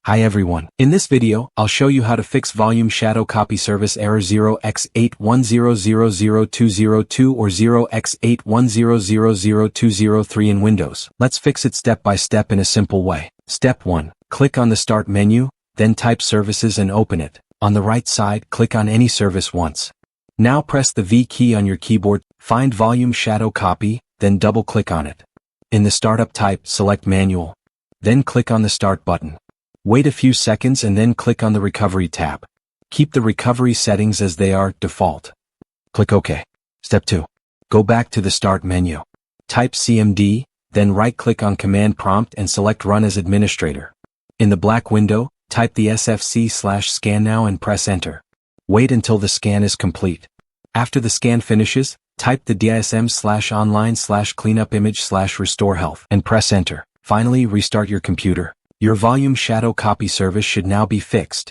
Hi everyone. In this video, I'll show you how to fix volume shadow copy service error 0x81000202 or 0x81000203 in Windows. Let's fix it step by step in a simple way. Step 1. Click on the Start menu, then type Services and open it. On the right side, click on any service once. Now press the V key on your keyboard, find volume shadow copy, then double-click on it. In the startup type, select Manual. Then click on the Start button. Wait a few seconds and then click on the Recovery tab. Keep the recovery settings as they are, default. Click OK. Step 2. Go back to the Start menu. Type CMD, then right-click on Command Prompt and select Run as Administrator. In the black window, type the SFC/scan now and press Enter. Wait until the scan is complete. After the scan finishes, type the DISM/online/cleanup image/restore health and press Enter. Finally, restart your computer. Your volume shadow copy service should now be fixed.